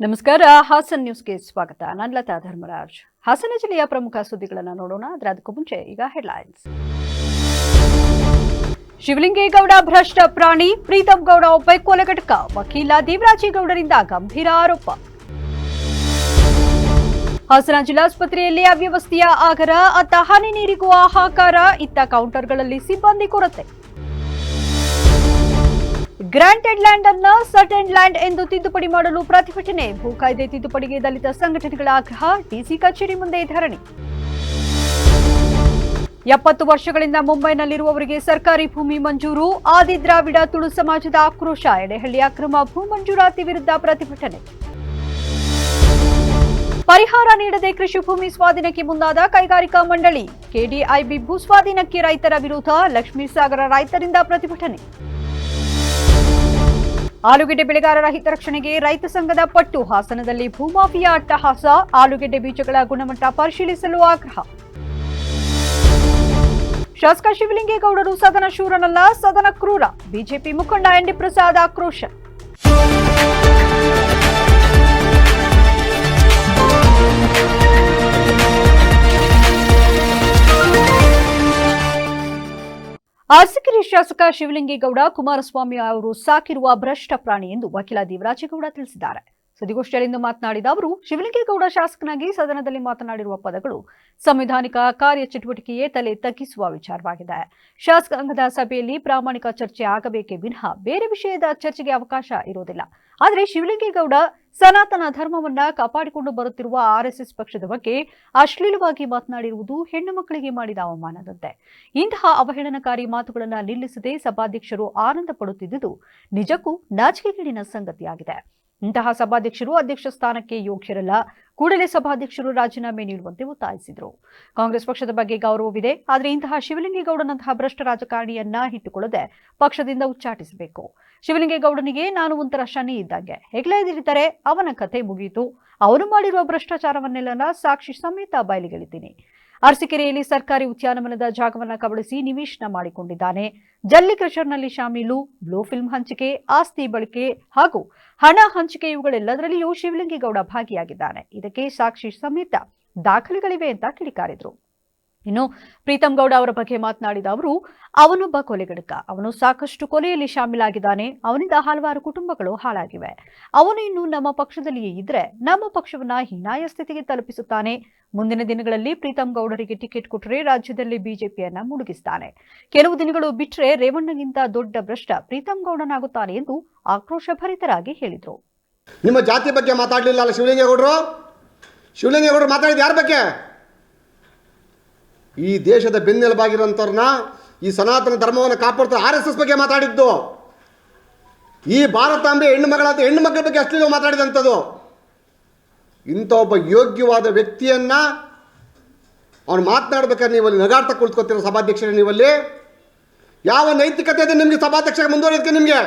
ನಮಸ್ಕಾರ. ಹಾಸನ್ ನ್ಯೂಸ್ಗೆ ಸ್ವಾಗತ. ನಾನು ಲತಾ ಧರ್ಮರಾಜ್. ಹಾಸನ ಜಿಲ್ಲೆಯ ಪ್ರಮುಖ ಸುದ್ದಿಗಳನ್ನು ನೋಡೋಣ. ಅದಕ್ಕೂ ಮುಂಚೆ ಈಗ ಹೆಡ್ಲೈನ್ಸ್. ಶಿವಲಿಂಗೇಗೌಡ ಭ್ರಷ್ಟ ಪ್ರಾಣಿ, ಪ್ರೀತಂ ಗೌಡ ಒಬ್ಬ ಕೊಲೆಗಡಕ, ವಕೀಲ ದೇವರಾಜೇಗೌಡರಿಂದ ಗಂಭೀರ ಆರೋಪ. ಹಾಸನ ಜಿಲ್ಲಾಸ್ಪತ್ರೆಯಲ್ಲಿ ಅವ್ಯವಸ್ಥೆಯ ಆಗರ, ಅತ್ತ ಹನಿ ನೀರಿಗೂ ಹಾಹಾಕಾರ, ಇತ್ತ ಕೌಂಟರ್ಗಳಲ್ಲಿ ಸಿಬ್ಬಂದಿ ಕೊರತೆ. ಗ್ರಾಂಟೆಡ್ ಲ್ಯಾಂಡ್ ಅನ್ನ ಸರ್ಟೆನ್ ಲ್ಯಾಂಡ್ ಎಂದು ತಿದ್ದುಪಡಿ ಮಾಡಲು ಪ್ರತಿಭಟನೆ, ಭೂ ಕಾಯ್ದೆ ತಿದ್ದುಪಡಿಗೆ ದಲಿತ ಸಂಘಟನೆಗಳ ಆಗ್ರಹ, ಡಿಸಿ ಕಚೇರಿ ಮುಂದೆ ಧರಣಿ. 70 ವರ್ಷಗಳಿಂದ ಮುಂಬೈನಲ್ಲಿರುವವರಿಗೆ ಸರ್ಕಾರಿ ಭೂಮಿ ಮಂಜೂರು, ಆದಿದ್ರಾವಿಡ ತುಳು ಸಮಾಜದ ಆಕ್ರೋಶ, ಎಡೆಹಳ್ಳಿ ಅಕ್ರಮ ಭೂ ಮಂಜೂರಾತಿ ವಿರುದ್ಧ ಪ್ರತಿಭಟನೆ. ಪರಿಹಾರ ನೀಡದೆ ಕೃಷಿ ಭೂಮಿ ಸ್ವಾಧೀನಕ್ಕೆ ಮುಂದಾದ ಕೈಗಾರಿಕಾ ಮಂಡಳಿ, ಕೆಡಿಐಬಿ ಭೂ ಸ್ವಾಧೀನಕ್ಕೆ ರೈತರ ವಿರೋಧ, ಲಕ್ಷ್ಮೀಸಾಗರ ರೈತರಿಂದ ಪ್ರತಿಭಟನೆ. ಆಲೂಗೆಡ್ಡೆ ಬೆಳೆಗಾರರ ಹಿತರಕ್ಷಣೆಗೆ ರೈತ ಸಂಘದ ಪಟ್ಟು, ಹಾಸನದಲ್ಲಿ ಭೂಮಾಫಿಯಾ ಅಟ್ಟಹಾಸ, ಆಲೂಗೆಡ್ಡೆ ಬೀಜಗಳ ಗುಣಮಟ್ಟ ಪರಿಶೀಲಿಸಲು ಆಗ್ರಹ. ಶಾಸಕ ಶಿವಲಿಂಗೇಗೌಡರು ಸದನ ಶೂರನಲ್ಲ, ಸದನ ಕ್ರೂರ, ಬಿಜೆಪಿ ಮುಖಂಡ ಎನ್.ಡಿ. ಪ್ರಸಾದ್ ಆಕ್ರೋಶ. ಅರಸೀಕೆರೆ ಶಾಸಕ ಶಿವಲಿಂಗೇಗೌಡ ಕುಮಾರಸ್ವಾಮಿ ಅವರು ಸಾಕಿರುವ ಭ್ರಷ್ಟ ಪ್ರಾಣಿ ಎಂದು ವಕೀಲ ದೇವರಾಜೇಗೌಡ ತಿಳಿಸಿದ್ದಾರೆ. ಸುದ್ದಿಗೋಷ್ಠಿಯಲ್ಲಿಂದು ಮಾತನಾಡಿದ ಅವರು, ಶಿವಲಿಂಗೇಗೌಡ ಶಾಸಕನಾಗಿ ಸದನದಲ್ಲಿ ಮಾತನಾಡಿರುವ ಪದಗಳು ಸಂವಿಧಾನಿಕ ಕಾರ್ಯಚಟುವಟಿಕೆಯೇ ತಲೆ ತಗ್ಗಿಸುವ ವಿಚಾರವಾಗಿದೆ. ಶಾಸಕಾಂಗದ ಸಭೆಯಲ್ಲಿ ಪ್ರಾಮಾಣಿಕ ಚರ್ಚೆ ಆಗಬೇಕೇ ವಿನಃ ಬೇರೆ ವಿಷಯದ ಚರ್ಚೆಗೆ ಅವಕಾಶ ಇರುವುದಿಲ್ಲ. ಆದರೆ ಶಿವಲಿಂಗೇಗೌಡ ಸನಾತನ ಧರ್ಮವನ್ನ ಕಾಪಾಡಿಕೊಂಡು ಬರುತ್ತಿರುವ ಆರ್ಎಸ್ಎಸ್ ಪಕ್ಷದ ಬಗ್ಗೆ ಅಶ್ಲೀಲವಾಗಿ ಮಾತನಾಡಿರುವುದು ಹೆಣ್ಣು ಮಕ್ಕಳಿಗೆ ಮಾಡಿದ ಅವಮಾನದಂತೆ. ಇಂತಹ ಅವಹೇಳನಕಾರಿ ಮಾತುಗಳನ್ನು ನಿಲ್ಲಿಸದೆ ಸಭಾಧ್ಯಕ್ಷರು ಆನಂದ ಪಡುತ್ತಿದ್ದುದು ನಿಜಕ್ಕೂ ನಾಚಿಕೆಗೇಡಿನ ಸಂಗತಿಯಾಗಿದೆ. ಇಂತಹ ಸಭಾಧ್ಯಕ್ಷರು ಅಧ್ಯಕ್ಷ ಸ್ಥಾನಕ್ಕೆ ಯೋಗ್ಯರಲ್ಲ. ಕೂಡಲೇ ಸಭಾಧ್ಯಕ್ಷರು ರಾಜೀನಾಮೆ ನೀಡುವಂತೆ ಒತ್ತಾಯಿಸಿದರು. ಕಾಂಗ್ರೆಸ್ ಪಕ್ಷದ ಬಗ್ಗೆ ಗೌರವವಿದೆ, ಆದರೆ ಇಂತಹ ಶಿವಲಿಂಗೇಗೌಡನಂತಹ ಭ್ರಷ್ಟ ರಾಜಕಾರಣಿಯನ್ನ ಇಟ್ಟುಕೊಳ್ಳದೆ ಪಕ್ಷದಿಂದ ಉಚ್ಚಾಟಿಸಬೇಕು. ಶಿವಲಿಂಗೇಗೌಡನಿಗೆ ನಾನು ಒಂಥರ ಶನಿ ಇದ್ದಂಗೆ. ಹೆಗ್ಲೆದಿರಿದರೆ ಅವನ ಕಥೆ ಮುಗಿಯಿತು. ಅವನು ಮಾಡಿರುವ ಭ್ರಷ್ಟಾಚಾರವನ್ನೆಲ್ಲ ಸಾಕ್ಷಿ ಸಮೇತ ಬಯಲಿಗೆಳಿತೀನಿ. ಅರಸೀಕೆರೆಯಲ್ಲಿ ಸರ್ಕಾರಿ ಉದ್ಯಾನವನದ ಜಾಗವನ್ನು ಕಬಳಿಸಿ ನಿವೇಶನ ಮಾಡಿಕೊಂಡಿದ್ದಾನೆ. ಜಲ್ಲಿ ಕ್ರಷರ್ನಲ್ಲಿ ಶಾಮೀಲು, ಬ್ಲೂ ಫಿಲ್ಮ್ ಹಂಚಿಕೆ, ಆಸ್ತಿ ಬಳಕೆ ಹಾಗೂ ಹಣ ಹಂಚಿಕೆ ಇವುಗಳೆಲ್ಲದರಲ್ಲಿಯೂ ಶಿವಲಿಂಗೇಗೌಡ ಭಾಗಿಯಾಗಿದ್ದಾನೆ. ಇದಕ್ಕೆ ಸಾಕ್ಷಿ ಸಮೇತ ದಾಖಲೆಗಳಿವೆ ಅಂತ ಕಿಡಿಕಾರಿದ್ರು. ಇನ್ನು ಪ್ರೀತಂ ಗೌಡ ಅವರ ಬಗ್ಗೆ ಮಾತನಾಡಿದ ಅವರು, ಅವನೊಬ್ಬ ಕೊಲೆಗಡಕ. ಅವನು ಸಾಕಷ್ಟು ಕೊಲೆಯಲ್ಲಿ ಶಾಮೀಲಾಗಿದ್ದಾನೆ. ಅವನಿಂದ ಹಲವಾರು ಕುಟುಂಬಗಳು ಹಾಳಾಗಿವೆ. ಅವನು ಇನ್ನು ನಮ್ಮ ಪಕ್ಷದಲ್ಲಿಯೇ ಇದ್ರೆ ನಮ್ಮ ಪಕ್ಷವನ್ನ ಹೀನಾಯ ಸ್ಥಿತಿಗೆ ತಲುಪಿಸುತ್ತಾನೆ. ಮುಂದಿನ ದಿನಗಳಲ್ಲಿ ಪ್ರೀತಂ ಗೌಡರಿಗೆ ಟಿಕೆಟ್ ಕೊಟ್ಟರೆ ರಾಜ್ಯದಲ್ಲಿ ಬಿಜೆಪಿಯನ್ನ ಮುಳುಗಿಸ್ತಾನೆ. ಕೆಲವು ದಿನಗಳು ಬಿಟ್ಟರೆ ರೇವಣ್ಣಗಿಂತ ದೊಡ್ಡ ಭ್ರಷ್ಟ ಪ್ರೀತಂ ಗೌಡನಾಗುತ್ತಾನೆ ಎಂದು ಆಕ್ರೋಶ ಭರಿತರಾಗಿ ಹೇಳಿದರು. ನಿಮ್ಮ ಜಾತಿ ಬಗ್ಗೆ ಮಾತಾಡಲಿಲ್ಲ ಅಲ್ಲ ಶಿವಲಿಂಗೇಗೌಡರು. ಶಿವಲಿಂಗೇಗೌಡರು ಮಾತಾಡಿದ ಯಾರ ಬಗ್ಗೆ? ಈ ದೇಶದ ಬೆನ್ನೆಲುಬಾಗಿರೋಂಥವ್ರನ್ನ, ಈ ಸನಾತನ ಧರ್ಮವನ್ನು ಕಾಪಾಡ್ತಾರೆ ಆರ್ಎಸ್ಎಸ್ ಬಗ್ಗೆ ಮಾತಾಡಿದ್ದು. ಈ ಭಾರತಾಂಬೆ ಹೆಣ್ಣು ಮಕ್ಕಳ ಬಗ್ಗೆ ಅಶ್ಲೀಲ ಮಾತಾಡಿದಂಥದ್ದು. ಇಂಥ ಒಬ್ಬ ಯೋಗ್ಯವಾದ ವ್ಯಕ್ತಿಯನ್ನು ಅವನು ಮಾತನಾಡ್ಬೇಕಾದ್ರೆ ನೀವಲ್ಲಿ ನಗಾಡ್ತಾ ಕುಳಿತುಕೊತಿರೋ ಸಭಾಧ್ಯಕ್ಷರೇ, ನೀವಲ್ಲಿ ಯಾವ ನೈತಿಕತೆ ಇದೆ ನಿಮಗೆ? ಸಭಾಧ್ಯಕ್ಷ ಮುಂದುವರಿಯೋದಕ್ಕೆ ನಿಮಗೆ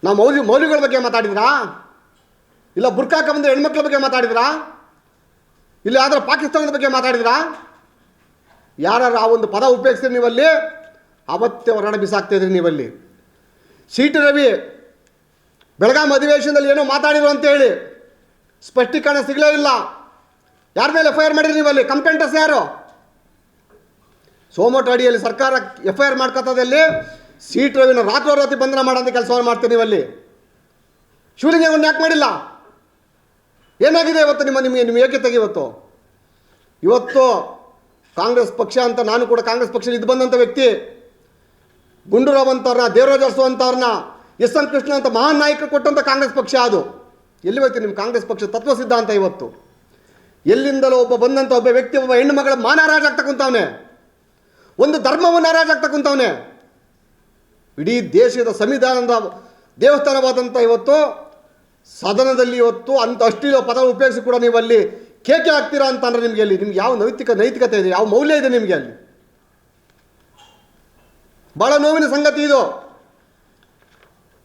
ನಾವು ಮೌಲ್ಯಗಳ ಬಗ್ಗೆ ಮಾತಾಡಿದ್ರಾ? ಇಲ್ಲ ಬುರ್ಕಾಕ ಬಂದ ಹೆಣ್ಮಕ್ಳ ಬಗ್ಗೆ ಮಾತಾಡಿದ್ರಾ? ಇಲ್ಲ ಯಾವ್ದಾರು ಪಾಕಿಸ್ತಾನದ ಬಗ್ಗೆ ಮಾತಾಡಿದ್ರಾ? ಯಾರು ಆ ಒಂದು ಪದ ಉಪಯೋಗಿಸ್ತೀರಿ ನೀವಲ್ಲಿ, ಅವತ್ತೇ ಹೊರಗಡೆ ಬಿಸಾಕ್ತಿದ್ರಿ ನೀವಲ್ಲಿ. ಸಿ.ಟಿ. ರವಿ ಬೆಳಗಾಂ ಅಧಿವೇಶನದಲ್ಲಿ ಏನೋ ಮಾತಾಡಿದ್ರು ಅಂತೇಳಿ ಸ್ಪಷ್ಟೀಕರಣ ಸಿಗಲೇ ಇಲ್ಲ. ಯಾರ ಮೇಲೆ ಎಫ್.ಐ.ಆರ್ ಮಾಡಿದ್ರಿ ನೀವಲ್ಲಿ? ಕಂಪ್ಲೇಂಟರ್ಸ್ ಯಾರು? ಸೋಮೋಟೋ ಅಡಿಯಲ್ಲಿ ಸರ್ಕಾರ ಎಫ್.ಐ.ಆರ್ ಮಾಡ್ಕೊತದಲ್ಲಿ ಸಿ.ಟಿ. ರವಿನ ರಾತ್ರೋರಾತ್ರಿ ಬಂಧನ ಮಾಡೋಂಥ ಕೆಲಸವನ್ನು ಮಾಡ್ತೀರಿ ನೀವಲ್ಲಿ. ಶಿವಲಿಂಗೇಗೌಡನ ಯಾಕೆ ಮಾಡಿಲ್ಲ? ಏನಾಗಿದೆ ಇವತ್ತು ನಿಮ್ಮ ಯೋಗ್ಯತೆಗೆ? ಇವತ್ತು ಕಾಂಗ್ರೆಸ್ ಪಕ್ಷ ಅಂತ, ನಾನು ಕೂಡ ಕಾಂಗ್ರೆಸ್ ಪಕ್ಷದಲ್ಲಿ ಇದು ಬಂದಂಥ ವ್ಯಕ್ತಿ, ಗುಂಡೂರಾವ್ ಅಂತವ್ರನ್ನ, ದೇವರಾಜ ಅರಸು ಅಂತವ್ರನ್ನ, ಎಸ್.ಎನ್. ಕೃಷ್ಣ ಅಂತ ಮಹಾನ್ ನಾಯಕರು ಕೊಟ್ಟಂಥ ಕಾಂಗ್ರೆಸ್ ಪಕ್ಷ ಅದು. ಎಲ್ಲಿ ಹೋಯ್ತು ನಿಮ್ಮ ಕಾಂಗ್ರೆಸ್ ಪಕ್ಷ ತತ್ವ ಸಿದ್ಧಾಂತ? ಇವತ್ತು ಎಲ್ಲಿಂದಲೋ ಬಂದಂಥ ಒಬ್ಬ ವ್ಯಕ್ತಿ ಒಬ್ಬ ಹೆಣ್ಣು ಮಗಳ ಮಾನ ಹರಾಜಾಗ್ತಾ ಕುಂತವನೆ, ಒಂದು ಧರ್ಮವನ್ನು ಹರಾಜಾಗ್ತಾ ಕುಂತವನೆ. ಇಡೀ ದೇಶದ ಸಂವಿಧಾನದ ದೇವಸ್ಥಾನವಾದಂಥ ಇವತ್ತು ಸದನದಲ್ಲಿ ಇವತ್ತು ಅಂಥ ಅಶ್ಲೀಲ ಪದ ಉಪಯೋಗಿಸಿ ಕೂಡ ನೀವು ಅಲ್ಲಿ ಕೇಕೆ ಹಾಕ್ತೀರಾ ಅಂತ ಅಂದರೆ ನಿಮಗೆ ಯಾವ ನೈತಿಕತೆ ಇದೆ? ಯಾವ ಮೌಲ್ಯ ಇದೆ ನಿಮಗೆ ಅಲ್ಲಿ? ಭಾಳ ನೋವಿನ ಸಂಗತಿ ಇದು.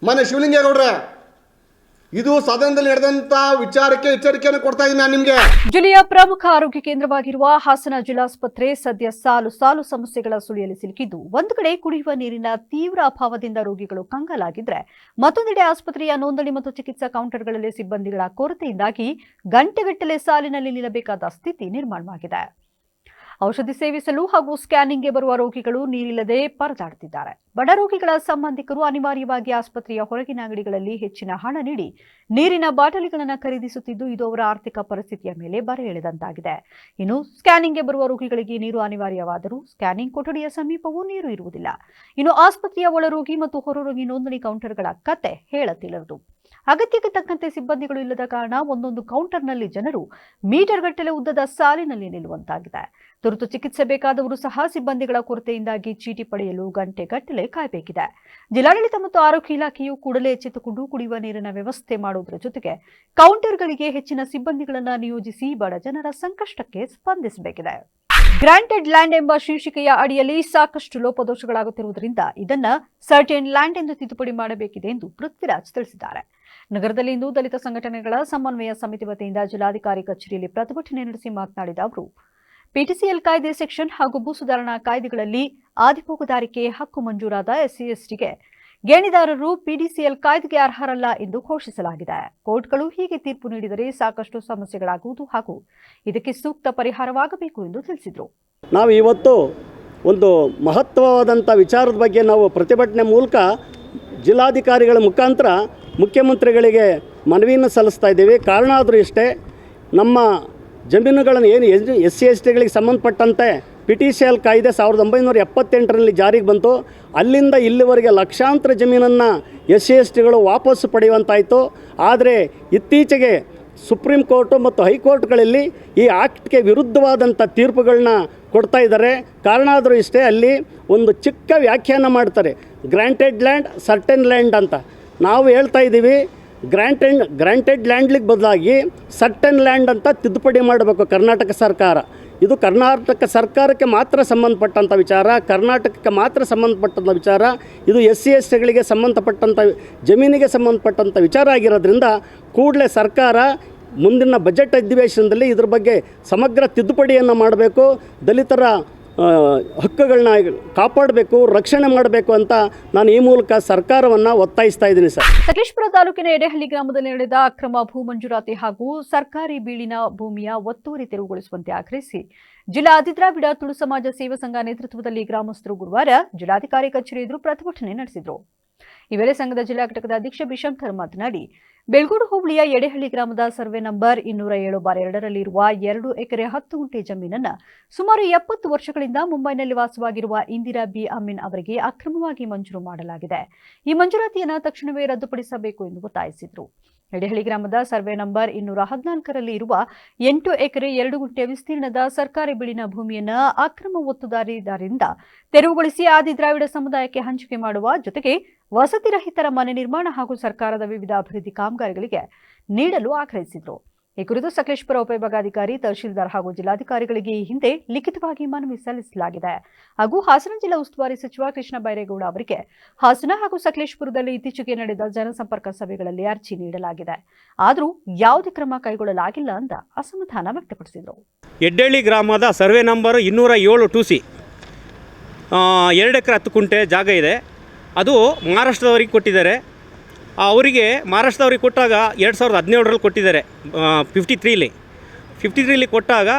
ಮನೆ ಶಿವಲಿಂಗೇಗೌಡ್ರೆ, ಇದು ಸದನದಲ್ಲಿ ನಡೆದಂತ ವಿಚಾರಕ್ಕೆ ಎಚ್ಚರಿಕೆಯನ್ನು ಕೊಡ್ತಾ ಇದ್ದೀನಿ ನಾನು ನಿಮಗೆ. ಜಿಲ್ಲೆಯ ಪ್ರಮುಖ ಆರೋಗ್ಯ ಕೇಂದ್ರವಾಗಿರುವ ಹಾಸನ ಜಿಲ್ಲಾಸ್ಪತ್ರೆ ಸದ್ಯ ಸಾಲು ಸಾಲು ಸಮಸ್ಯೆಗಳ ಸುಳಿಯಲ್ಲಿ ಸಿಲುಕಿದ್ದು, ಒಂದು ಕಡೆ ಕುಡಿಯುವ ನೀರಿನ ತೀವ್ರ ಅಭಾವದಿಂದ ರೋಗಿಗಳು ಕಂಗಾಲಾಗಿದ್ರೆ, ಮತ್ತೊಂದೆಡೆ ಆಸ್ಪತ್ರೆಯ ನೋಂದಣಿ ಮತ್ತು ಚಿಕಿತ್ಸಾ ಕೌಂಟರ್ಗಳಲ್ಲಿ ಸಿಬ್ಬಂದಿಗಳ ಕೊರತೆಯಿಂದಾಗಿ ಗಂಟೆಗಟ್ಟಲೆ ಸಾಲಿನಲ್ಲಿ ನಿಲ್ಲಬೇಕಾದ ಸ್ಥಿತಿ ನಿರ್ಮಾಣವಾಗಿದೆ. ಔಷಧಿ ಸೇವಿಸಲು ಹಾಗೂ ಸ್ಕ್ಯಾನಿಂಗ್ಗೆ ಬರುವ ರೋಗಿಗಳು ನೀರಿಲ್ಲದೆ ಪರದಾಡುತ್ತಿದ್ದಾರೆ. ಬಡ ರೋಗಿಗಳ ಸಂಬಂಧಿಕರು ಅನಿವಾರ್ಯವಾಗಿ ಆಸ್ಪತ್ರೆಯ ಹೊರಗಿನ ಅಂಗಡಿಗಳಲ್ಲಿ ಹೆಚ್ಚಿನ ಹಣ ನೀಡಿ ನೀರಿನ ಬಾಟಲಿಗಳನ್ನು ಖರೀದಿಸುತ್ತಿದ್ದು, ಇದು ಅವರ ಆರ್ಥಿಕ ಪರಿಸ್ಥಿತಿಯ ಮೇಲೆ ಬರೆ ಎಳೆದಂತಾಗಿದೆ. ಇನ್ನು ಸ್ಕ್ಯಾನಿಂಗ್ಗೆ ಬರುವ ರೋಗಿಗಳಿಗೆ ನೀರು ಅನಿವಾರ್ಯವಾದರೂ ಸ್ಕ್ಯಾನಿಂಗ್ ಕೊಠಡಿಯ ಸಮೀಪವೂ ನೀರು ಇರುವುದಿಲ್ಲ. ಇನ್ನು ಆಸ್ಪತ್ರೆಯ ಒಳರೋಗಿ ಮತ್ತು ಹೊರರೋಗಿ ನೋಂದಣಿ ಕೌಂಟರ್ಗಳ ಕತೆ ಹೇಳತಿಲ್ಲದು. ಅಗತ್ಯಕ್ಕೆ ತಕ್ಕಂತೆ ಸಿಬ್ಬಂದಿಗಳು ಇಲ್ಲದ ಕಾರಣ ಒಂದೊಂದು ಕೌಂಟರ್ನಲ್ಲಿ ಜನರು ಮೀಟರ್ ಗಟ್ಟಲೆ ಉದ್ದದ ಸಾಲಿನಲ್ಲಿ ನಿಲ್ಲುವಂತಾಗಿದೆ. ತುರ್ತು ಚಿಕಿತ್ಸೆ ಬೇಕಾದವರು ಸಹ ಸಿಬ್ಬಂದಿಗಳ ಕೊರತೆಯಿಂದಾಗಿ ಚೀಟಿ ಪಡೆಯಲು ಗಂಟೆಗಟ್ಟಲೆ ಕಾಯಬೇಕಿದೆ. ಜಿಲ್ಲಾಡಳಿತ ಮತ್ತು ಆರೋಗ್ಯ ಇಲಾಖೆಯು ಕೂಡಲೇ ಎಚ್ಚೆತ್ತುಕೊಂಡು ಕುಡಿಯುವ ನೀರಿನ ವ್ಯವಸ್ಥೆ ಮಾಡುವುದರ ಜೊತೆಗೆ ಕೌಂಟರ್ಗಳಿಗೆ ಹೆಚ್ಚಿನ ಸಿಬ್ಬಂದಿಗಳನ್ನು ನಿಯೋಜಿಸಿ ಬಡ ಜನರ ಸಂಕಷ್ಟಕ್ಕೆ ಸ್ಪಂದಿಸಬೇಕಿದೆ. ಗ್ರಾಂಟೆಡ್ ಲ್ಯಾಂಡ್ ಎಂಬ ಶೀರ್ಷಿಕೆಯ ಅಡಿಯಲ್ಲಿ ಸಾಕಷ್ಟು ಲೋಪದೋಷಗಳಾಗುತ್ತಿರುವುದರಿಂದ ಇದನ್ನ ಸರ್ಟೇನ್ ಲ್ಯಾಂಡ್ ಎಂದು ತಿದ್ದುಪಡಿ ಮಾಡಬೇಕಿದೆ ಎಂದು ಪೃಥ್ವಿರಾಜ್ ತಿಳಿಸಿದ್ದಾರೆ. ನಗರದಲ್ಲಿಂದು ದಲಿತ ಸಂಘಟನೆಗಳ ಸಮನ್ವಯ ಸಮಿತಿ ವತಿಯಿಂದ ಜಿಲ್ಲಾಧಿಕಾರಿ ಕಚೇರಿಯಲ್ಲಿ ಪ್ರತಿಭಟನೆ ನಡೆಸಿ ಮಾತನಾಡಿದ ಅವರು, ಪಿಟಿಸಿಎಲ್ ಕಾಯ್ದೆ ಸೆಕ್ಷನ್ ಹಾಗೂ ಭೂ ಸುಧಾರಣಾ ಕಾಯ್ದೆಗಳಲ್ಲಿ ಆದಿಭೋಗದಾರಿಕೆ ಹಕ್ಕು ಮಂಜೂರಾದ ಎಸ್ಸಿ ಎಸ್ಟಿಗೆ ಗೇಣಿದಾರರು ಪಿಡಿಸಿಎಲ್ ಕಾಯ್ದೆಗೆ ಅರ್ಹರಲ್ಲ ಎಂದು ಘೋಷಿಸಲಾಗಿದೆ. ಕೋರ್ಟ್ಗಳು ಹೀಗೆ ತೀರ್ಪು ನೀಡಿದರೆ ಸಾಕಷ್ಟು ಸಮಸ್ಯೆಗಳಾಗುವುದು ಹಾಗೂ ಇದಕ್ಕೆ ಸೂಕ್ತ ಪರಿಹಾರವಾಗಬೇಕು ಎಂದು ತಿಳಿಸಿದರು. ನಾವು ಇವತ್ತು ಒಂದು ಮಹತ್ವವಾದಂಥ ವಿಚಾರದ ಬಗ್ಗೆ ನಾವು ಪ್ರತಿಭಟನೆ ಮೂಲಕ ಜಿಲ್ಲಾಧಿಕಾರಿಗಳ ಮುಖಾಂತರ ಮುಖ್ಯಮಂತ್ರಿಗಳಿಗೆ ಮನವಿಯನ್ನು ಸಲ್ಲಿಸ್ತಾ ಇದ್ದೀವಿ. ಕಾರಣ ಆದರೂ ಇಷ್ಟೇ, ನಮ್ಮ ಜಮೀನುಗಳನ್ನು ಏನು ಎಸ್ಸಿ ಎಸ್ ಟಿಗಳಿಗೆ ಸಂಬಂಧಪಟ್ಟಂತೆ ಪಿಟಿಸಿಎಲ್ ಕಾಯ್ದೆ 1978ರಲ್ಲಿ ಜಾರಿಗೆ ಬಂತು. ಅಲ್ಲಿಂದ ಇಲ್ಲಿವರೆಗೆ ಲಕ್ಷಾಂತರ ಜಮೀನನ್ನು ಎಸ್ಸಿ ಎಸ್ ಟಿಗಳು ವಾಪಸ್ಸು ಪಡೆಯುವಂತಾಯಿತು. ಆದರೆ ಇತ್ತೀಚೆಗೆ ಸುಪ್ರೀಂ ಕೋರ್ಟು ಮತ್ತು ಹೈಕೋರ್ಟ್ಗಳಲ್ಲಿ ಈ ಆಕ್ಟ್ಗೆ ವಿರುದ್ಧವಾದಂಥ ತೀರ್ಪುಗಳನ್ನ ಕೊಡ್ತಾ ಇದ್ದಾರೆ. ಕಾರಣ ಆದರೂ ಇಷ್ಟೇ, ಅಲ್ಲಿ ಒಂದು ಚಿಕ್ಕ ವ್ಯಾಖ್ಯಾನ ಮಾಡ್ತಾರೆ, ಗ್ರಾಂಟೆಡ್ ಲ್ಯಾಂಡ್ ಸರ್ಟೆನ್ ಲ್ಯಾಂಡ್ ಅಂತ. ನಾವು ಹೇಳ್ತಾ ಇದ್ದೀವಿ, ಗ್ರಾಂಟೆಡ್ ಲ್ಯಾಂಡ್ಲಿಗೆ ಬದಲಾಗಿ ಸರ್ಟೆನ್ ಲ್ಯಾಂಡ್ ಅಂತ ತಿದ್ದುಪಡಿ ಮಾಡಬೇಕು ಕರ್ನಾಟಕ ಸರ್ಕಾರ. ಇದು ಕರ್ನಾಟಕ ಸರ್ಕಾರಕ್ಕೆ ಮಾತ್ರ ಸಂಬಂಧಪಟ್ಟಂಥ ವಿಚಾರ, ಕರ್ನಾಟಕಕ್ಕೆ ಮಾತ್ರ ಸಂಬಂಧಪಟ್ಟಂಥ ವಿಚಾರ. ಇದು ಎಸ್ಸಿ ಎಸ್ ಟಿಗಳಿಗೆ ಸಂಬಂಧಪಟ್ಟಂಥ ಜಮೀನಿಗೆ ಸಂಬಂಧಪಟ್ಟಂಥ ವಿಚಾರ ಆಗಿರೋದ್ರಿಂದ ಕೂಡಲೇ ಸರ್ಕಾರ ಮುಂದಿನ ಬಜೆಟ್ ಅಧಿವೇಶನದಲ್ಲಿ ಇದ್ರ ಬಗ್ಗೆ ಸಮಗ್ರ ತಿದ್ದುಪಡಿಯನ್ನು ಮಾಡಬೇಕು, ದಲಿತರ ಹಕ್ಕುಗಳನ್ನ ಕಾಪಾಡಬೇಕು, ರಕ್ಷಣೆ ಮಾಡಬೇಕು ಅಂತ ನಾನು ಈ ಮೂಲಕ ಸರ್ಕಾರವನ್ನು ಒತ್ತಾಯಿಸ್ತಾ ಇದ್ದೀನಿ ಸರ್. ಸಕಲೇಶಪುರ ತಾಲೂಕಿನ ಎಡೆಹಳ್ಳಿ ಗ್ರಾಮದಲ್ಲಿ ನಡೆದ ಅಕ್ರಮ ಭೂ ಮಂಜೂರಾತಿ ಹಾಗೂ ಸರ್ಕಾರಿ ಬೀಳಿನ ಭೂಮಿಯ ಒತ್ತುವರಿ ತೆರವುಗೊಳಿಸುವಂತೆ ಆಗ್ರಹಿಸಿ ಜಿಲ್ಲಾ ಆದಿದ್ರಾವಿಡ ತುಳು ಸಮಾಜ ಸೇವಾ ಸಂಘ ನೇತೃತ್ವದಲ್ಲಿ ಗ್ರಾಮಸ್ಥರು ಗುರುವಾರ ಜಿಲ್ಲಾಧಿಕಾರಿ ಕಚೇರಿ ಎದುರು ಪ್ರತಿಭಟನೆ ನಡೆಸಿದರು. ಈ ವೇಳೆ ಸಂಘದ ಜಿಲ್ಲಾ ಘಟಕದ ಅಧ್ಯಕ್ಷ ಬಿಶಂಕರ್ ಮಾತನಾಡಿ, ಬೆಳಗೋಡು ಹೋಬಳಿಯ ಎಡೆಹಳ್ಳಿ ಗ್ರಾಮದ ಸರ್ವೆ ನಂಬರ್ 207/2ರಲ್ಲಿ ಇರುವ 2 ಎಕರೆ 10 ಗುಂಟೆ ಜಮೀನನ್ನು ಸುಮಾರು 70 ವರ್ಷಗಳಿಂದ ಮುಂಬೈನಲ್ಲಿ ವಾಸವಾಗಿರುವ ಇಂದಿರಾ ಬಿ ಅಮೀನ್ ಅವರಿಗೆ ಅಕ್ರಮವಾಗಿ ಮಂಜೂರು ಮಾಡಲಾಗಿದೆ. ಈ ಮಂಜೂರಾತಿಯನ್ನು ತಕ್ಷಣವೇ ರದ್ದುಪಡಿಸಬೇಕು ಎಂದು ಒತ್ತಾಯಿಸಿದರು. ಎಡೆಹಳ್ಳಿ ಗ್ರಾಮದ ಸರ್ವೆ ನಂಬರ್ 214ರಲ್ಲಿ ಇರುವ 8 ಎಕರೆ 2 ಗುಂಟೆ ವಿಸ್ತೀರ್ಣದ ಸರ್ಕಾರಿ ಬೀಳಿನ ಭೂಮಿಯನ್ನು ಅಕ್ರಮ ಒತ್ತುದಾರರಿಂದ ತೆರವುಗೊಳಿಸಿ ಆದಿದ್ರಾವಿಡ ಸಮುದಾಯಕ್ಕೆ ಹಂಚಿಕೆ ಮಾಡುವ ಜೊತೆಗೆ ವಸತಿ ರಹಿತರ ಮನೆ ನಿರ್ಮಾಣ ಹಾಗೂ ಸರ್ಕಾರದ ವಿವಿಧ ಅಭಿವೃದ್ಧಿ ಕಾಮಗಾರಿಗಳಿಗೆ ನೀಡಲು ಆಗ್ರಹಿಸಿದರು. ಈ ಕುರಿತು ಸಕಲೇಶಪುರ ಉಪವಿಭಾಗಾಧಿಕಾರಿ, ತಹಶೀಲ್ದಾರ್ ಹಾಗೂ ಜಿಲ್ಲಾಧಿಕಾರಿಗಳಿಗೆ ಈ ಹಿಂದೆ ಲಿಖಿತವಾಗಿ ಮನವಿ ಸಲ್ಲಿಸಲಾಗಿದೆ. ಹಾಗೂ ಹಾಸನ ಜಿಲ್ಲಾ ಉಸ್ತುವಾರಿ ಸಚಿವ ಕೃಷ್ಣ ಬೈರೇಗೌಡ ಅವರಿಗೆ ಹಾಸನ ಹಾಗೂ ಸಕಲೇಶಪುರದಲ್ಲಿ ಇತ್ತೀಚೆಗೆ ನಡೆದ ಜನಸಂಪರ್ಕ ಸಭೆಗಳಲ್ಲಿ ಅರ್ಜಿ ನೀಡಲಾಗಿದೆ. ಆದರೂ ಯಾವುದೇ ಕ್ರಮ ಕೈಗೊಳ್ಳಲಾಗಿಲ್ಲ ಅಂತ ಅಸಮಾಧಾನ ವ್ಯಕ್ತಪಡಿಸಿದರು. ಎಡ್ಡಳ್ಳಿ ಗ್ರಾಮದ ಸರ್ವೆ ನಂಬರ್ 207 2C 2 ಎಕರೆ 10 ಗುಂಟೆ ಜಾಗ ಇದೆ. ಅದು ಮಹಾರಾಷ್ಟ್ರದವರಿಗೆ ಕೊಟ್ಟಿದ್ದಾರೆ. ಅವರಿಗೆ ಮಹಾರಾಷ್ಟ್ರದವ್ರಿಗೆ ಕೊಟ್ಟಾಗ 2017ರಲ್ಲಿ ಕೊಟ್ಟಿದ್ದಾರೆ. 53ಲಿ ಕೊಟ್ಟಾಗ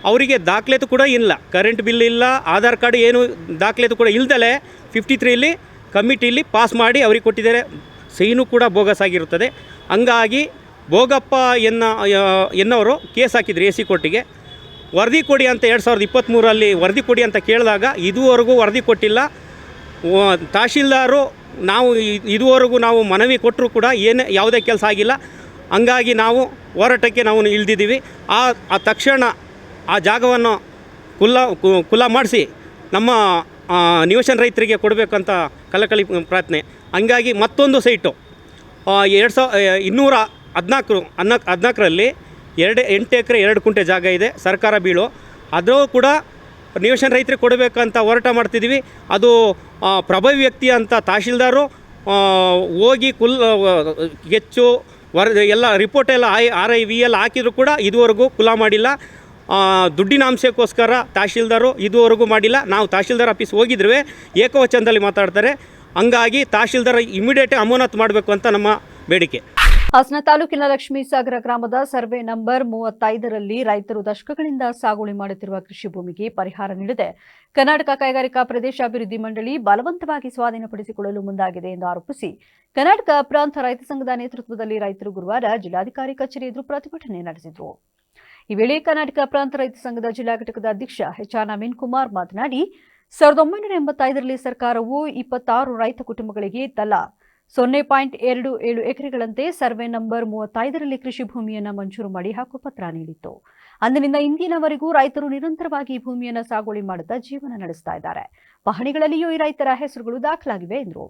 ಅವರಿಗೆ ದಾಖಲೆತು ಕೂಡ ಇಲ್ಲ, ಕರೆಂಟ್ ಬಿಲ್ ಇಲ್ಲ, ಆಧಾರ್ ಕಾರ್ಡ್ ಏನು ದಾಖಲೆತು ಕೂಡ ಇಲ್ದಲೇ 53ಲಿ ಕಮಿಟಿಲಿ ಪಾಸ್ ಮಾಡಿ ಅವ್ರಿಗೆ ಕೊಟ್ಟಿದ್ದಾರೆ. ಸೈನು ಕೂಡ ಬೋಗಸ್ ಆಗಿರುತ್ತದೆ. ಹಂಗಾಗಿ ಭೋಗಪ್ಪ ಎನ್ನವರು ಕೇಸ್ ಹಾಕಿದ್ರು AC ಕೋರ್ಟಿಗೆ. ವರದಿ ಕೊಡಿ ಅಂತ 2023ರಲ್ಲಿ ವರದಿ ಕೊಡಿ ಅಂತ ಕೇಳಿದಾಗ ಇದುವರೆಗೂ ವರದಿ ಕೊಟ್ಟಿಲ್ಲ. ತಹಶೀಲ್ದಾರು ನಾವು ಇದುವರೆಗೂ ನಾವು ಮನವಿ ಕೊಟ್ಟರೂ ಕೂಡ ಯಾವುದೇ ಕೆಲಸ ಆಗಿಲ್ಲ. ಹಂಗಾಗಿ ನಾವು ಹೋರಾಟಕ್ಕೆ ನಾವು ಇಳಿದಿದ್ದೀವಿ. ಆ ತಕ್ಷಣ ಆ ಜಾಗವನ್ನು ಕುಲ್ಲ ಮಾಡಿಸಿ ನಮ್ಮ ನಿವೇಶನ ರೈತರಿಗೆ ಕೊಡಬೇಕಂತ ಕಳಕಳಿ ಪ್ರಾರ್ಥನೆ. ಹಂಗಾಗಿ ಮತ್ತೊಂದು ಸೈಟು 214ರಲ್ಲಿ 8 ಎಕರೆ 2 ಗುಂಟೆ ಜಾಗ ಇದೆ, ಸರ್ಕಾರ ಬೀಳು. ಅದು ಕೂಡ ನಿವೇಶನ ರೈತರಿಗೆ ಕೊಡಬೇಕಂತ ಹೋರಾಟ ಮಾಡ್ತಿದ್ದೀವಿ. ಅದು ಪ್ರಭಾವಿ ವ್ಯಕ್ತಿ ಅಂತ ತಹಶೀಲ್ದಾರು ಹೋಗಿ ಗೆಚ್ಚು ಎಲ್ಲ ರಿಪೋರ್ಟ್ ಎಲ್ಲ RIV ಎಲ್ಲ ಹಾಕಿದ್ರು ಕೂಡ ಇದುವರೆಗೂ ಕುಲ ಮಾಡಿಲ್ಲ. ದುಡ್ಡಿನ ಅಂಶಕ್ಕೋಸ್ಕರ ತಹಶೀಲ್ದಾರು ಇದುವರೆಗೂ ಮಾಡಿಲ್ಲ. ನಾವು ತಹಶೀಲ್ದಾರ್ ಆಫೀಸ್ ಹೋಗಿದ್ರೂ ಏಕವಚನದಲ್ಲಿ ಮಾತಾಡ್ತಾರೆ. ಹಂಗಾಗಿ ತಹಶೀಲ್ದಾರ್ ಇಮಿಡಿಯೇಟ್ ಅಮಾನತು ಮಾಡಬೇಕು ಅಂತ ನಮ್ಮ ಬೇಡಿಕೆ. ಹಾಸನ ತಾಲೂಕಿನ ಲಕ್ಷ್ಮೀಸಾಗರ ಗ್ರಾಮದ ಸರ್ವೆ ನಂಬರ್ 35ರಲ್ಲಿ ರೈತರು ದಶಕಗಳಿಂದ ಸಾಗುವಳಿ ಮಾಡುತ್ತಿರುವ ಕೃಷಿ ಭೂಮಿಗೆ ಪರಿಹಾರ ನೀಡದೆ ಕರ್ನಾಟಕ ಕೈಗಾರಿಕಾ ಪ್ರದೇಶಾಭಿವೃದ್ಧಿ ಮಂಡಳಿ ಬಲವಂತವಾಗಿ ಸ್ವಾಧೀನಪಡಿಸಿಕೊಳ್ಳಲು ಮುಂದಾಗಿದೆ ಎಂದು ಆರೋಪಿಸಿ ಕರ್ನಾಟಕ ಪ್ರಾಂತ ರೈತ ಸಂಘದ ನೇತೃತ್ವದಲ್ಲಿ ರೈತರು ಗುರುವಾರ ಜಿಲ್ಲಾಧಿಕಾರಿ ಕಚೇರಿ ಎದುರು ಪ್ರತಿಭಟನೆ ನಡೆಸಿದರು. ಈ ವೇಳೆ ಕರ್ನಾಟಕ ಪ್ರಾಂತ ರೈತ ಸಂಘದ ಜಿಲ್ಲಾ ಘಟಕದ ಅಧ್ಯಕ್ಷ HR ನವೀನ್ ಕುಮಾರ್ ಮಾತನಾಡಿ 1985ರಲ್ಲಿ ಸರ್ಕಾರವು 26 ರೈತ ಕುಟುಂಬಗಳಿಗೆ ತಲಾ 0.27 ಎಕರೆಗಳಂತೆ ಸರ್ವೆ ನಂಬರ್ 35ರಲ್ಲಿ ಕೃಷಿ ಭೂಮಿಯನ್ನು ಮಂಜೂರು ಮಾಡಿ ಹಕ್ಕುಪತ್ರ ನೀಡಿತ್ತು. ಅಂದಿನಿಂದ ಇಂದಿನವರೆಗೂ ರೈತರು ನಿರಂತರವಾಗಿ ಈ ಭೂಮಿಯನ್ನು ಸಾಗುವಳಿ ಮಾಡುತ್ತಾ ಜೀವನ ನಡೆಸ್ತಾ ಇದ್ದಾರೆ. ಪಹಣಿಗಳಲ್ಲಿಯೂ ಈ ರೈತರ ಹೆಸರುಗಳು ದಾಖಲಾಗಿವೆ ಎಂದರು.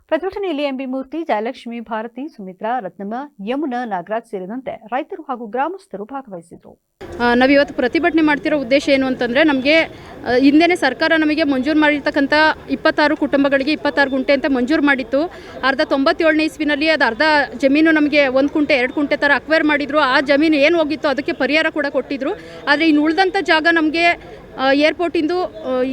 ಪ್ರತಿಭಟನೆಯಲ್ಲಿ MB ಮೂರ್ತಿ, ಜಯಲಕ್ಷ್ಮಿ, ಭಾರತಿ, ಸುಮಿತ್ರಾ, ರತ್ನಮ್ಮ, ಯಮುನಾ, ನಾಗರಾಜ್ ಸೇರಿದಂತೆ ರೈತರು ಹಾಗೂ ಗ್ರಾಮಸ್ಥರು ಭಾಗವಹಿಸಿದರು. ನಾವಿವತ್ತು ಪ್ರತಿಭಟನೆ ಮಾಡ್ತಿರೋ ಉದ್ದೇಶ ಏನು ಅಂತಂದರೆ, ನಮಗೆ ಹಿಂದೆನೇ ಸರ್ಕಾರ ನಮಗೆ ಮಂಜೂರು ಮಾಡಿರ್ತಕ್ಕಂಥ 26 ಕುಟುಂಬಗಳಿಗೆ 26 ಗುಂಟೆ ಅಂತ ಮಂಜೂರು ಮಾಡಿತ್ತು. 97ನೇ ಇಸ್ವಿನಲ್ಲಿ ಅದು ಅರ್ಧ ಜಮೀನು ನಮಗೆ 1 ಕುಂಟೆ 2 ಕುಂಟೆ ಥರ ಅಕ್ವೈರ್ ಮಾಡಿದ್ರು. ಆ ಜಮೀನು ಏನು ಹೋಗಿತ್ತು ಅದಕ್ಕೆ ಪರಿಹಾರ ಕೂಡ ಕೊಟ್ಟಿದ್ರು. ಆದರೆ ಇನ್ನು ಉಳಿದಂಥ ಜಾಗ ನಮಗೆ ಏರ್ಪೋರ್ಟಿಂದು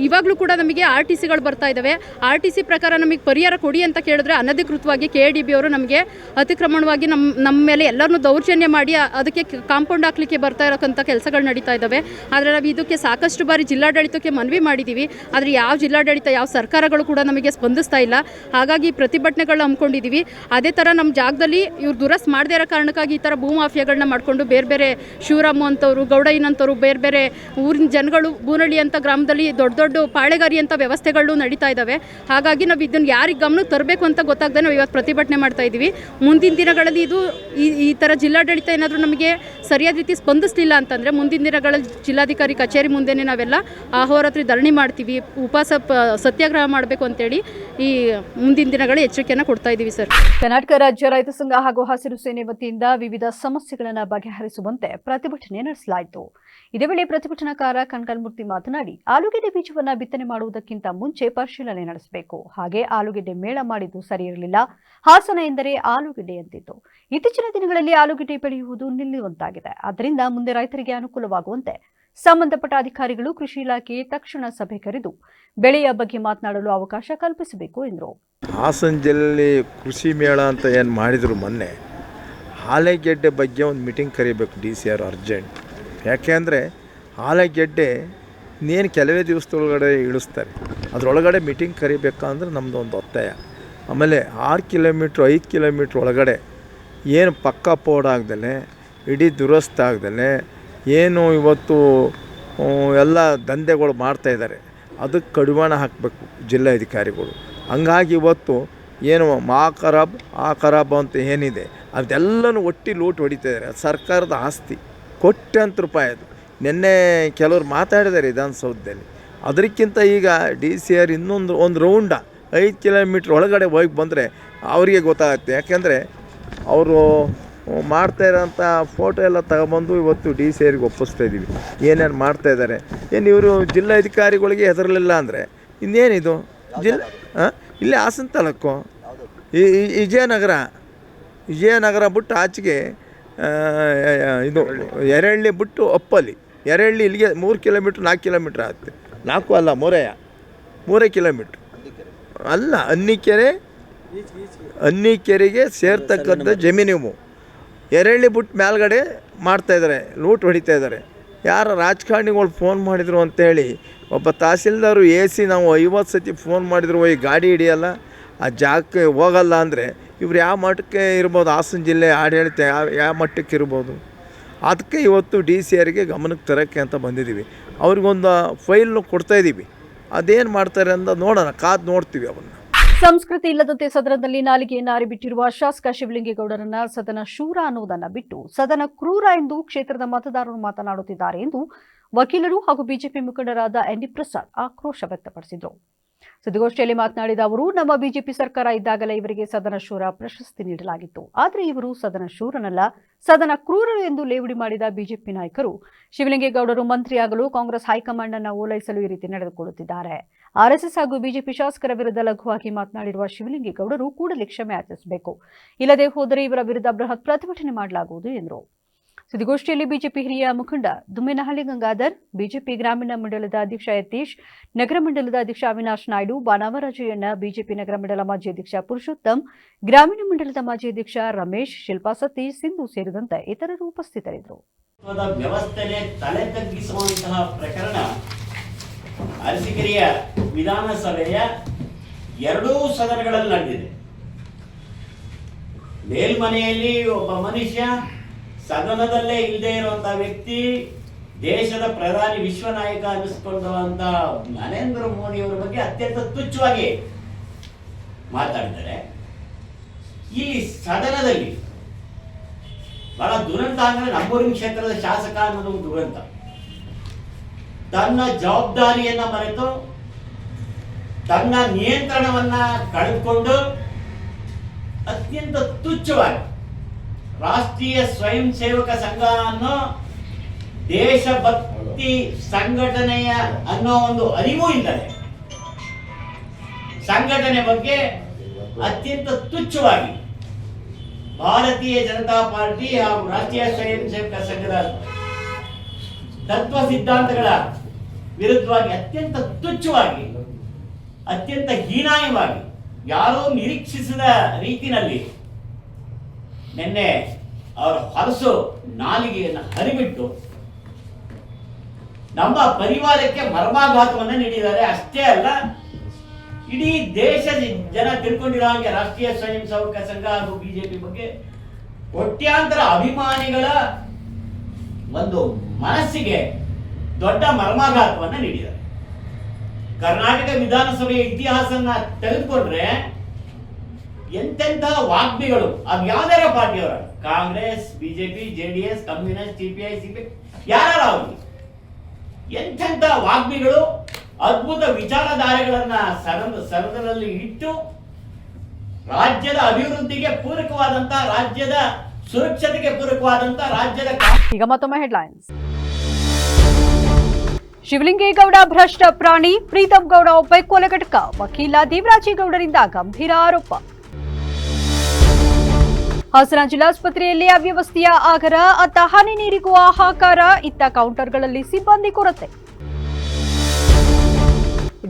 ಇವಾಗಲೂ ಕೂಡ ನಮಗೆ RTCಗಳು ಬರ್ತಾ ಇದ್ದಾವೆ. RTC ಪ್ರಕಾರ ನಮಗೆ ಪರಿಹಾರ ಕೊಡಿ ಅಂತ ಕೇಳಿದ್ರೆ ಅನಧಿಕೃತವಾಗಿ KADB ಅವರು ನಮಗೆ ಅತಿಕ್ರಮಣವಾಗಿ ನಮ್ಮ ಮೇಲೆ ಎಲ್ಲರನ್ನೂ ದೌರ್ಜನ್ಯ ಮಾಡಿ ಅದಕ್ಕೆ ಕಾಂಪೌಂಡ್ ಹಾಕಲಿಕ್ಕೆ ಬರ್ತಾ ಇರೋಕ್ಕಂಥ ಕೆಲಸಗಳು ನಡೀತಾ ಇದ್ದಾವೆ. ಆದರೆ ನಾವು ಇದಕ್ಕೆ ಸಾಕಷ್ಟು ಬಾರಿ ಜಿಲ್ಲಾಡಳಿತಕ್ಕೆ ಮನವಿ ಮಾಡಿದ್ದೀವಿ. ಆದರೆ ಯಾವ ಜಿಲ್ಲಾಡಳಿತ, ಯಾವ ಸರ್ಕಾರಗಳು ಕೂಡ ನಮಗೆ ಸ್ಪಂದಿಸ್ತಾ ಇಲ್ಲ. ಹಾಗಾಗಿ ಪ್ರತಿಭಟನೆಗಳನ್ನ ಹಮ್ಮಿಕೊಂಡಿದ್ದೀವಿ. ಅದೇ ಥರ ನಮ್ಮ ಜಾಗದಲ್ಲಿ ಇವ್ರು ದುರಸ್ತು ಮಾಡದೇ ಇರೋ ಕಾರಣಕ್ಕಾಗಿ ಈ ಥರ ಭೂ ಮಾಫಿಯಾಗಳನ್ನ ಮಾಡಿಕೊಂಡು ಬೇರೆ ಬೇರೆ ಶಿವರಾಮು ಅಂತವರು, ಗೌಡಯ್ಯನಂತವರು, ಬೇರೆ ಬೇರೆ ಊರಿನ ಜನಗಳು ಬೂನಳ್ಳಿ ಅಂತ ಗ್ರಾಮದಲ್ಲಿ ದೊಡ್ಡ ದೊಡ್ಡ ಪಾಳೆಗಾರಿ ಅಂತ ವ್ಯವಸ್ಥೆಗಳು ನಡೀತಾ ಇದ್ದಾವೆ. ಹಾಗಾಗಿ ನಾವು ಇದನ್ನು ಯಾರಿಗೆ ಗಮನಕ್ಕೆ ತರಬೇಕು ಅಂತ ಗೊತ್ತಾಗದೆ ನಾವು ಇವತ್ತು ಪ್ರತಿಭಟನೆ ಮಾಡ್ತಾ ಇದ್ದೀವಿ. ಮುಂದಿನ ದಿನಗಳಲ್ಲಿ ಇದು ಈ ಥರ ಜಿಲ್ಲಾಡಳಿತ ಏನಾದರೂ ನಮಗೆ ಸರಿಯಾದ ರೀತಿ ಸ್ಪಂದಿಸಲಿಲ್ಲ ಅಂತಂದರೆ ಮುಂದಿನ ದಿನಗಳಲ್ಲಿ ಜಿಲ್ಲಾಧಿಕಾರಿ ಕಚೇರಿ ಮುಂದೆನೇ ನಾವೆಲ್ಲ ಅಹೋರಾತ್ರಿ ಧರಣಿ ಮಾಡ್ತೀವಿ, ಉಪವಾಸ ಸತ್ಯಾಗ್ರಹ ಮಾಡಬೇಕು ಅಂತೇಳಿ ಈ ಮುಂದಿನ ದಿನಗಳ ಎಚ್ಚರಿಕೆಯನ್ನು ಕೊಡ್ತಾ ಇದ್ದೀವಿ ಸರ್. ಕರ್ನಾಟಕ ರಾಜ್ಯ ರೈತ ಸಂಘ ಹಾಗೂ ಹಸಿರು ಸೇನೆ ವತಿಯಿಂದ ವಿವಿಧ ಸಮಸ್ಯೆಗಳನ್ನು ಬಗೆಹರಿಸುವಂತೆ ಪ್ರತಿಭಟನೆ ನಡೆಸಲಾಯಿತು. ಇದೇ ವೇಳೆ ಪ್ರತಿಭಟನಾಕಾರ ಕಣ್ಕಲ್ಮೂರ್ತಿ ಮಾತನಾಡಿ, ಆಲೂಗೆಡ್ಡೆ ಬೀಜವನ್ನು ಬಿತ್ತನೆ ಮಾಡುವುದಕ್ಕಿಂತ ಮುಂಚೆ ಪರಿಶೀಲನೆ ನಡೆಸಬೇಕು. ಹಾಗೆ ಆಲೂಗೆಡ್ಡೆ ಮೇಳ ಮಾಡಿದ್ದು ಸರಿಯಿರಲಿಲ್ಲ. ಹಾಸನ ಎಂದರೆ ಆಲೂಗೆಡ್ಡೆ ಅಂತಿತ್ತು. ಇತ್ತೀಚಿನ ದಿನಗಳಲ್ಲಿ ಆಲೂಗೆಡ್ಡೆ ಬೆಳೆಯುವುದು ನಿಲ್ಲುವಂತಾಗಿದೆ. ಆದ್ದರಿಂದ ಮುಂದೆ ರೈತರಿಗೆ ಅನುಕೂಲವಾಗುವಂತೆ ಸಂಬಂಧಪಟ್ಟ ಅಧಿಕಾರಿಗಳು ಕೃಷಿ ಇಲಾಖೆ ತಕ್ಷಣ ಸಭೆ ಕರೆದು ಬೆಳೆಯ ಬಗ್ಗೆ ಮಾತನಾಡಲು ಅವಕಾಶ ಕಲ್ಪಿಸಬೇಕು ಎಂದರು. ಹಾಸನ ಜಿಲ್ಲೆಯಲ್ಲಿ ಕೃಷಿ ಮೇಳ ಅಂತ ಏನು ಮಾಡಿದರು ಮೊನ್ನೆ, ಆಲೂಗೆಡ್ಡೆ ಬಗ್ಗೆ ಒಂದು ಮೀಟಿಂಗ್ ಕರಿಬೇಕು DCR ಅರ್ಜೆಂಟ್. ಯಾಕೆಂದರೆ ಆಲೂಗೆಡ್ಡೆ ಇನ್ನೇನು ಕೆಲವೇ ದಿವಸದೊಳಗಡೆ ಇಳಿಸ್ತಾರೆ. ಅದರೊಳಗಡೆ ಮೀಟಿಂಗ್ ಕರಿಬೇಕಂದ್ರೆ ನಮ್ಮದು ಒಂದು ಒತ್ತಾಯ. ಆಮೇಲೆ 6 ಕಿಲೋಮೀಟ್ರ್ 5 ಕಿಲೋಮೀಟ್ರ್ ಒಳಗಡೆ ಏನು ಪಕ್ಕ ಪೋಡಾಗ್ದಲೆ, ಇಡೀ ದುರಸ್ತಾಗ್ದಲೆ ಏನು ಇವತ್ತು ಎಲ್ಲ ದಂಧೆಗಳು ಮಾಡ್ತಾಯಿದ್ದಾರೆ, ಅದಕ್ಕೆ ಕಡಿವಾಣ ಹಾಕಬೇಕು ಜಿಲ್ಲಾಧಿಕಾರಿಗಳು. ಹಂಗಾಗಿ ಇವತ್ತು ಏನು ಆ ಖರಾಬ್ ಅಂತ ಏನಿದೆ ಅದೆಲ್ಲನೂ ಒಟ್ಟಿ ಲೂಟ್ ಹೊಡಿತಾಯಿದ್ದಾರೆ. ಸರ್ಕಾರದ ಆಸ್ತಿ ಕೋಟ್ಯಾಂತರ ರೂಪಾಯಿ ಅದು. ನಿನ್ನೆ ಕೆಲವ್ರು ಮಾತಾಡಿದ್ದಾರೆ ವಿಧಾನಸೌಧದಲ್ಲಿ. ಅದಕ್ಕಿಂತ ಈಗ DCR ಒಂದು ರೌಂಡ 5 ಕಿಲೋಮೀಟ್ರ್ ಒಳಗಡೆ ಹೋಗಿ ಬಂದರೆ ಅವರಿಗೆ ಗೊತ್ತಾಗುತ್ತೆ. ಯಾಕೆಂದರೆ ಅವರು ಮಾಡ್ತಾ ಇರೋಂಥ ಫೋಟೋ ಎಲ್ಲ ತಗೊಬಂದು ಇವತ್ತು DCRಗೆ ಒಪ್ಪಿಸ್ತಾ ಇದ್ದೀವಿ ಏನೇನು ಮಾಡ್ತಾಯಿದ್ದಾರೆ. ಏನು ಇವರು ಜಿಲ್ಲಾಧಿಕಾರಿಗಳಿಗೆ ಹೆದರಲಿಲ್ಲ ಅಂದರೆ ಇನ್ನೇನಿದು ಇಲ್ಲೇ ಹಾಸನ ತಾಲೂಕು ವಿಜಯನಗರ ಬಿಟ್ಟು ಆಚೆಗೆ ಇದು ಎರಳ್ಳಿ ಬಿಟ್ಟು ಅಪ್ಪಲ್ಲಿ, ಎರಳ್ಳಿ ಇಲ್ಲಿಗೆ 3 ಕಿಲೋಮೀಟ್ರ್ 4 ಕಿಲೋಮೀಟ್ರ್ ಆಗುತ್ತೆ. 4 ಅಲ್ಲ 3 ಕಿಲೋಮೀಟ್ರ್ ಅಲ್ಲ. ಅನ್ನಿಕೆರೆಗೆ ಸೇರ್ತಕ್ಕಂಥ ಜಮೀನಿವು ಎರಳ್ಳಿ ಬಿಟ್ಟು ಮೇಲ್ಗಡೆ ಮಾಡ್ತಾಯಿದ್ದಾರೆ, ಲೂಟ್ ಹೊಡಿತಾಯಿದ್ದಾರೆ. ಯಾರು ರಾಜಕಾರಣಿಗಳು ಫೋನ್ ಮಾಡಿದರು ಅಂತೇಳಿ ಒಬ್ಬ ತಹಸೀಲ್ದಾರು ನಾವು 50 ಸತಿ ಫೋನ್ ಮಾಡಿದ್ರು ಈ ಗಾಡಿ ಹಿಡಿಯಲ್ಲ, ಆ ಜಾಗಕ್ಕೆ ಹೋಗಲ್ಲ ಅಂದರೆ ಇವ್ರು ಯಾವ ಮಟ್ಟಕ್ಕೆ ಇರ್ಬೋದು? ಹಾಸನ ಜಿಲ್ಲೆ ಆಡಳಿತ ಯಾವ ಮಟ್ಟಕ್ಕೆ ಇರ್ಬೋದು? ಅದಕ್ಕೆ ಇವತ್ತು DCRಗೆ ಗಮನಕ್ಕೆ ತರೋಕ್ಕೆ ಅಂತ ಬಂದಿದ್ದೀವಿ. ಅವ್ರಿಗೊಂದು ಫೈಲ್ನು ಕೊಡ್ತಾಯಿದ್ದೀವಿ. ಅದೇನು ಮಾಡ್ತಾರೆ ಅಂತ ನೋಡೋಣ, ಕಾದು ನೋಡ್ತೀವಿ ಅವನ್ನ. ಸಂಸ್ಕೃತಿ ಇಲ್ಲದಂತೆ ಸದನದಲ್ಲಿ ನಾಲಿಗೆಯನ್ನು ಅರಿಬಿಟ್ಟಿರುವ ಶಾಸಕ ಶಿವಲಿಂಗೇಗೌಡರನ್ನ ಸದನ ಶೂರ ಅನ್ನುವುದನ್ನು ಬಿಟ್ಟು ಸದನ ಕ್ರೂರ ಎಂದು ಕ್ಷೇತ್ರದ ಮತದಾರರು ಮಾತನಾಡುತ್ತಿದ್ದಾರೆ ಎಂದು ವಕೀಲರು ಹಾಗೂ ಬಿಜೆಪಿ ಮುಖಂಡರಾದ ND ಪ್ರಸಾದ್ ಆಕ್ರೋಶ ವ್ಯಕ್ತಪಡಿಸಿದರು. ಸುದ್ದಿಗೋಷ್ಠಿಯಲ್ಲಿ ಮಾತನಾಡಿದ ಅವರು, ನಮ್ಮ ಬಿಜೆಪಿ ಸರ್ಕಾರ ಇದ್ದಾಗಲೇ ಇವರಿಗೆ ಸದನ ಶೂರ ಪ್ರಶಸ್ತಿ ನೀಡಲಾಗಿತ್ತು. ಆದರೆ ಇವರು ಸದನ ಶೂರನಲ್ಲ, ಸದನ ಕ್ರೂರರು ಎಂದು ಲೇವಡಿ ಮಾಡಿದ ಬಿಜೆಪಿ ನಾಯಕರು ಶಿವಲಿಂಗೇಗೌಡರು ಮಂತ್ರಿಯಾಗಲು ಕಾಂಗ್ರೆಸ್ ಹೈಕಮಾಂಡ್ ಅನ್ನು ಓಲೈಸಲು ಈ ರೀತಿ ನಡೆದುಕೊಳ್ಳುತ್ತಿದ್ದಾರೆ. ಆರ್ಎಸ್ಎಸ್ ಹಾಗೂ ಬಿಜೆಪಿ ಶಾಸಕರ ವಿರುದ್ಧ ಲಘುವಾಗಿ ಮಾತನಾಡಿರುವ ಶಿವಲಿಂಗೇಗೌಡರು ಕೂಡಲೇ ಕ್ಷಮೆ ಯಾಚಿಸಬೇಕು, ಇಲ್ಲದೆ ಹೋದರೆ ಇವರ ವಿರುದ್ಧ ಬೃಹತ್ ಪ್ರತಿಭಟನೆ ಮಾಡಲಾಗುವುದು ಎಂದರು. ಸುದ್ದಿಗೋಷ್ಠಿಯಲ್ಲಿ ಬಿಜೆಪಿ ಹಿರಿಯ ಮುಖಂಡ ದುಮ್ಮೇನಹಳ್ಳಿ ಗಂಗಾಧರ್, ಬಿಜೆಪಿ ಗ್ರಾಮೀಣ ಮಂಡಲದ ಅಧ್ಯಕ್ಷ ಯತೀಶ್, ನಗರ ಮಂಡಲದ ಅಧ್ಯಕ್ಷ ಅವಿನಾಶ್ ನಾಯ್ಡು, ಬಾನಾವರಾಜಯ್ಯಣ್ಣ, ಬಿಜೆಪಿ ನಗರ ಮಂಡಲ ಮಾಜಿ ಅಧ್ಯಕ್ಷ ಪುರುಷೋತ್ತಮ್, ಗ್ರಾಮೀಣ ಮಂಡಲದ ಮಾಜಿ ಅಧ್ಯಕ್ಷ ರಮೇಶ್, ಶಿಲ್ಪಾ ಸತೀಶ್, ಸಿಂಧು ಸೇರಿದಂತೆ ಇತರರು ಉಪಸ್ಥಿತರಿದ್ದರು. ವ್ಯವಸ್ಥೆಗೆ ತಲೆ ತಗ್ಗಿಸುವಂತಹ ಪ್ರಕರಣ ಅರಸೀಕೆರೆಯ ವಿಧಾನಸಭೆಯ ಎರಡೂ ಸದನಗಳಲ್ಲಿ ನಡೆದಿದೆ. ಮೇಲ್ಮನೆಯಲ್ಲಿ ಒಬ್ಬ ಮನುಷ್ಯ, ಸದನದಲ್ಲೇ ಇಲ್ಲದೆ ಇರುವಂತಹ ವ್ಯಕ್ತಿ, ದೇಶದ ಪ್ರಧಾನಿ ವಿಶ್ವ ನಾಯಕ ಅನ್ನಿಸ್ಕೊಂಡಂತ ನರೇಂದ್ರ ಮೋದಿ ಅವರ ಬಗ್ಗೆ ಅತ್ಯಂತ ತುಚ್ಛವಾಗಿ ಮಾತಾಡಿದ್ದಾರೆ. ಇಲ್ಲಿ ಸದನದಲ್ಲಿ ಬಹಳ ದುರಂತ ಅಂದ್ರೆ ನಮ್ಮೂರಿನ ಕ್ಷೇತ್ರದ ಶಾಸಕ ಅನ್ನೋದು ಒಂದು ದುರಂತ. ತನ್ನ ಜವಾಬ್ದಾರಿಯನ್ನ ಮರೆತು, ತನ್ನ ನಿಯಂತ್ರಣವನ್ನ ಕಳೆದುಕೊಂಡು ಅತ್ಯಂತ ತುಚ್ಛವಾಗಿ ರಾಷ್ಟ್ರೀಯ ಸ್ವಯಂ ಸೇವಕ ಸಂಘ ಅನ್ನೋ ದೇಶಭಕ್ತಿ ಸಂಘಟನೆಯ ಅನ್ನೋ ಒಂದು ಅರಿವು ಇಲ್ಲದೆ ಸಂಘಟನೆ ಬಗ್ಗೆ ಅತ್ಯಂತ ತುಚ್ಛವಾಗಿ ಭಾರತೀಯ ಜನತಾ ಪಾರ್ಟಿ ಹಾಗೂ ರಾಷ್ಟ್ರೀಯ ಸ್ವಯಂ ಸೇವಕ ಸಂಘದ ತತ್ವ ಸಿದ್ಧಾಂತಗಳ ವಿರುದ್ಧವಾಗಿ ಅತ್ಯಂತ ತುಚ್ಛವಾಗಿ, ಅತ್ಯಂತ ಹೀನಾಯವಾಗಿ, ಯಾರೋ ನಿರೀಕ್ಷಿಸಿದ ರೀತಿಯಲ್ಲಿ ನಿನ್ನೆ ಅವರ ಹೊರಸು ನಾಲಿಗೆಯನ್ನು ಹರಿಬಿಟ್ಟು ನಮ್ಮ ಪರಿವಾರಕ್ಕೆ ಮರ್ಮಾಘಾತವನ್ನು ನೀಡಿದ್ದಾರೆ. ಅಷ್ಟೇ ಅಲ್ಲ, ಇಡೀ ದೇಶದ ಜನ ತಿಳ್ಕೊಂಡಿರೋ ಹಾಗೆ ರಾಷ್ಟ್ರೀಯ ಸ್ವಯಂ ಸೇವಕ ಸಂಘ ಹಾಗೂ ಬಿಜೆಪಿ ಬಗ್ಗೆ ಕೋಟ್ಯಾಂತರ ಅಭಿಮಾನಿಗಳ ಒಂದು ಮನಸ್ಸಿಗೆ ದೊಡ್ಡ ಮರ್ಮಾಘಾತವನ್ನು ನೀಡಿದ್ದಾರೆ. ಕರ್ನಾಟಕ ವಿಧಾನಸಭೆಯ ಇತಿಹಾಸನ ತೆಗೆದುಕೊಂಡ್ರೆ ಎಂತೆಂತಹ ವಾಗ್ಮಿಗಳು, ಅದು ಯಾವ್ದಾರ ಪಾರ್ಟಿಯವರ, Congress, BJP, JDS, communist, CPI, ಯಾರಾಗಲಿ, ಎಂತೆಂಥ ವಾಗ್ಮಿಗಳು ಅದ್ಭುತ ವಿಚಾರಧಾರೆಗಳನ್ನ ಸದನದಲ್ಲಿ ಇಟ್ಟು ರಾಜ್ಯದ ಅಭಿವೃದ್ಧಿಗೆ ಪೂರಕವಾದಂತಹ, ರಾಜ್ಯದ ಸುರಕ್ಷತೆಗೆ ಪೂರಕವಾದಂತಹ ರಾಜ್ಯದ. ಈಗ ಮತ್ತೊಮ್ಮೆ ಹೆಡ್ಲೈನ್ಸ್. ಶಿವಲಿಂಗೇಗೌಡ ಭ್ರಷ್ಟ ಪ್ರಾಣಿ, ಪ್ರೀತಂ ಗೌಡ ಒಬ್ಬ ಕೊಲೆಗಟಕ, ವಕೀಲ ದೇವರಾಜೇಗೌಡರಿಂದ ಗಂಭೀರ ಆರೋಪ. ಹಾಸನ ಜಿಲ್ಲಾಸ್ಪತ್ರೆಯಲ್ಲಿ ಅವ್ಯವಸ್ಥೆಯ ಆಗರ, ಅತ್ತ ಹನಿ ನೀರಿಗೂ ಹಾಹಾಕಾರ, ಇತ್ತ ಕೌಂಟರ್ಗಳಲ್ಲಿ ಸಿಬ್ಬಂದಿ ಕೊರತೆ.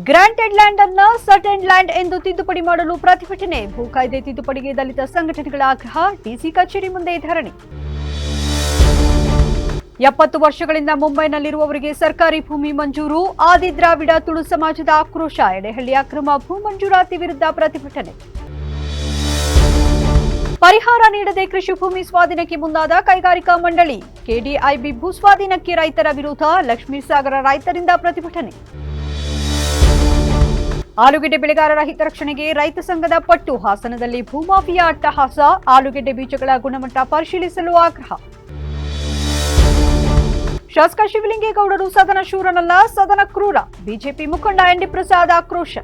ಗ್ರಾಂಟೆಡ್ ಲ್ಯಾಂಡ್ ಅನ್ನ ಸಟನ್ ಲ್ಯಾಂಡ್ ಎಂದು ತಿದ್ದುಪಡಿ ಮಾಡಲು ಪ್ರತಿಭಟನೆ, ಭೂ ಕಾಯ್ದೆ ತಿದ್ದುಪಡಿಗೆ ದಲಿತ ಸಂಘಟನೆಗಳ ಆಗ್ರಹ, ಡಿಸಿ ಕಚೇರಿ ಮುಂದೆ ಧರಣಿ. 70 ವರ್ಷಗಳಿಂದ ಮುಂಬೈನಲ್ಲಿರುವವರಿಗೆ ಸರ್ಕಾರಿ ಭೂಮಿ ಮಂಜೂರು, ಆದಿ ದ್ರಾವಿಡ ತುಳು ಸಮಾಜದ ಆಕ್ರೋಶ, ಎಡೆಹಳ್ಳಿ ಅಕ್ರಮ ಭೂ ಮಂಜೂರಾತಿ ವಿರುದ್ಧ ಪ್ರತಿಭಟನೆ. ಪರಿಹಾರ ನೀಡದೆ ಕೃಷಿ ಭೂಮಿ ಸ್ವಾಧೀನಕ್ಕೆ ಮುಂದಾದ ಕೈಗಾರಿಕಾ ಮಂಡಳಿ, ಕೆಡಿಐಬಿ ಭೂ ಸ್ವಾಧೀನಕ್ಕೆ ರೈತರ ವಿರೋಧ, ಲಕ್ಷ್ಮೀಸಾಗರ ರೈತರಿಂದ ಪ್ರತಿಭಟನೆ. ಆಲೂಗೆಡ್ಡೆ ಬೆಳೆಗಾರರ ಹಿತರಕ್ಷಣೆಗೆ ರೈತ ಸಂಘದ ಪಟ್ಟು, ಹಾಸನದಲ್ಲಿ ಭೂಮಾಫಿಯಾ ಅಟ್ಟಹಾಸ, ಆಲೂಗೆಡ್ಡೆ ಬೀಜಗಳ ಗುಣಮಟ್ಟ ಪರಿಶೀಲಿಸಲು ಆಗ್ರಹ. ಶಾಸಕ ಶಿವಲಿಂಗೇಗೌಡರು ಸದನ ಶೂರನಲ್ಲ, ಸದನ ಕ್ರೂರ, ಬಿಜೆಪಿ ಮುಖಂಡ ಎನ್ ಡಿ ಪ್ರಸಾದ್ ಆಕ್ರೋಶ.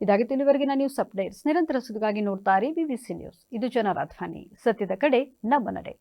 ಇದಾಗಿತ್ತು ಇಲ್ಲಿವರೆಗಿನ ನ್ಯೂಸ್ ಅಪ್ಡೇಟ್ಸ್. ನಿರಂತರ ಸುದ್ದಿಗಾಗಿ ನೋಡ್ತಾರೆ ಬಿಬಿಸಿ ನ್ಯೂಸ್. ಇದು ಜನರ ಧ್ವನಿ, ಸತ್ಯದ ಕಡೆ ನಮ್ಮ ನಡೆ.